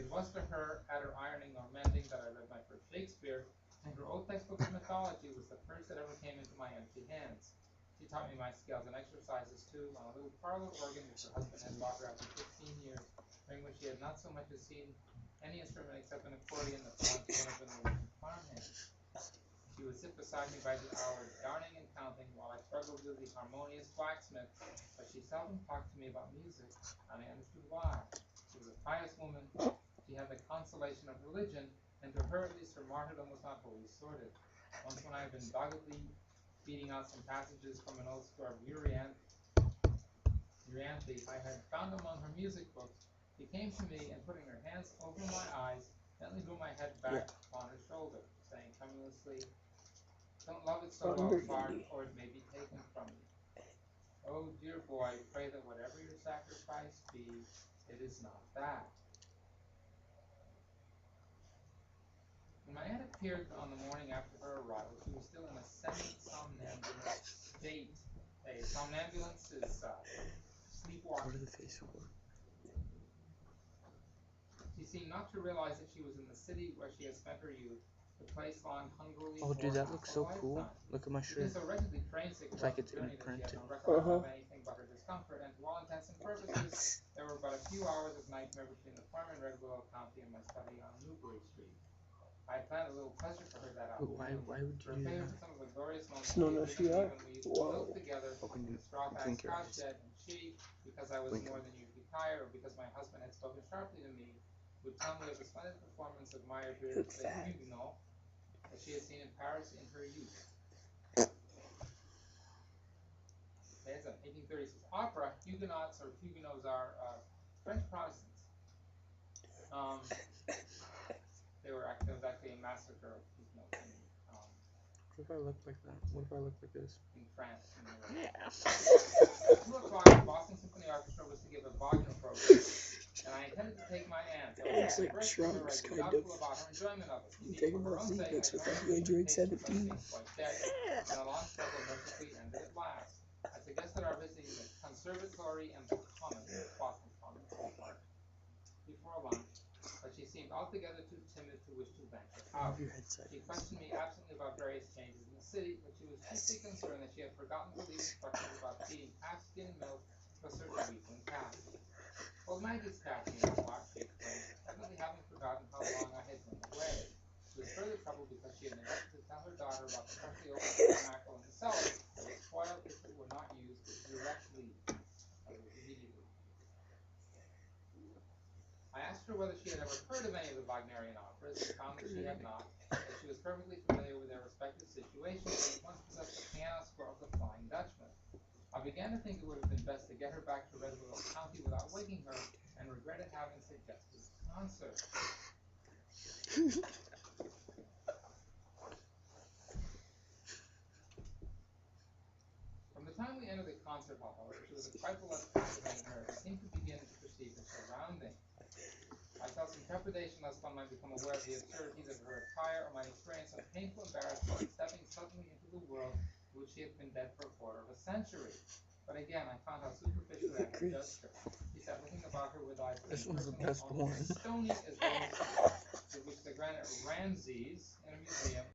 It was to her, at her ironing or mending, that I read my first Shakespeare, and her old textbook of mythology was the first that ever came into my empty hands. She taught me my scales and exercises too, on a little parlor organ which her husband had bought her after 15 years, during which she had not so much as seen any instrument except an accordion that belonged to one of the Norwegian farmhands. She would sit beside me by the hour, darning and counting, while I struggled with the harmonious blacksmith, but she seldom talked to me about music, and I understood why. She was a pious woman. She had the consolation of religion, and to her at least her martyrdom was not wholly sordid. Once when I had been doggedly beating out some passages from an old score of Euryanthe, I had found among her music books. She came to me, and putting her hands over my eyes, gently drew my head back upon her shoulder, saying tremulously, "Don't love it so well, Clark, or it may be taken from you. Oh, dear boy, pray that whatever your sacrifice be, it is not that." When my aunt appeared on the morning after her arrival, she was still in a semi-somnambulant state. Somnambulance is sleepwalking. She seemed not to realize that she was in the city where she had spent her youth, the place long hungrily Oh, dude, that looks so cool. Look at my shirt. So wretchedly train-sick It's like it's imprinted. She had no recollection of anything but her discomfort, and to all intents and purposes, there were but a few hours of nightmare between the farm in Red Willow County and my study on Newbury Street. I had planned a little pleasure for her that afternoon. Why would you do that? For some of the glorious moments No, no, she are. when we used to live together in the straw Blink thatched your cow eyes. shed, and she, because I was more than usually tired, or because my husband had spoken sharply to me, would tell me of the splendid performance of Meyerbeer's Les Huguenots that she had seen in Paris in her youth. There's an 1836 opera. Huguenots are French Protestants. There was actually a massacre of Huguenots What if I look like that? What if I look like this? in France. At 2 o'clock, the Boston Symphony Orchestra was to give a Wagner program, and I intended to take my aunt. It's like Trunks, kind of. About her enjoyment of it. You take him off sequence with that Android 17. And a long struggle mercifully ended at last. I suggested our visiting the conservatory and the Commons, Boston Commons, before lunch, but she seemed altogether too timid to wish to venture out. She questioned me absently about various changes in the city, but she was chiefly concerned that she had forgotten to leave instructions about feeding half-skin milk to a certain weakling calf. "Old Maggie's calf, you know, Clark," she explained, evidently having forgotten how long I had been away. She was further troubled because she had neglected to tell her daughter about the freshly opened mackerel in the cellar that would spoil if it were not used directly. Immediately. I asked her whether she had ever heard of any of the Wagnerian operas, and found that she had not, that she was perfectly familiar with their respective situations, and once possessed the piano score of the Flying Dutchman. I began to think it would have been best to get her back to Red Willow County without waking her, and regretted having suggested a concert. From the time we entered the concert hall, however, she was a trifle less passive than her, and seemed to begin to perceive her surroundings. I felt some trepidation lest one might become aware of the absurdities of her attire, or might experience some painful embarrassment at stepping suddenly into the world in which she had been dead for a quarter of a century. But again, I found how superficially I had judged her. She sat looking about her with eyes This one's the best one. stony as those with which the granite Ramses in a museum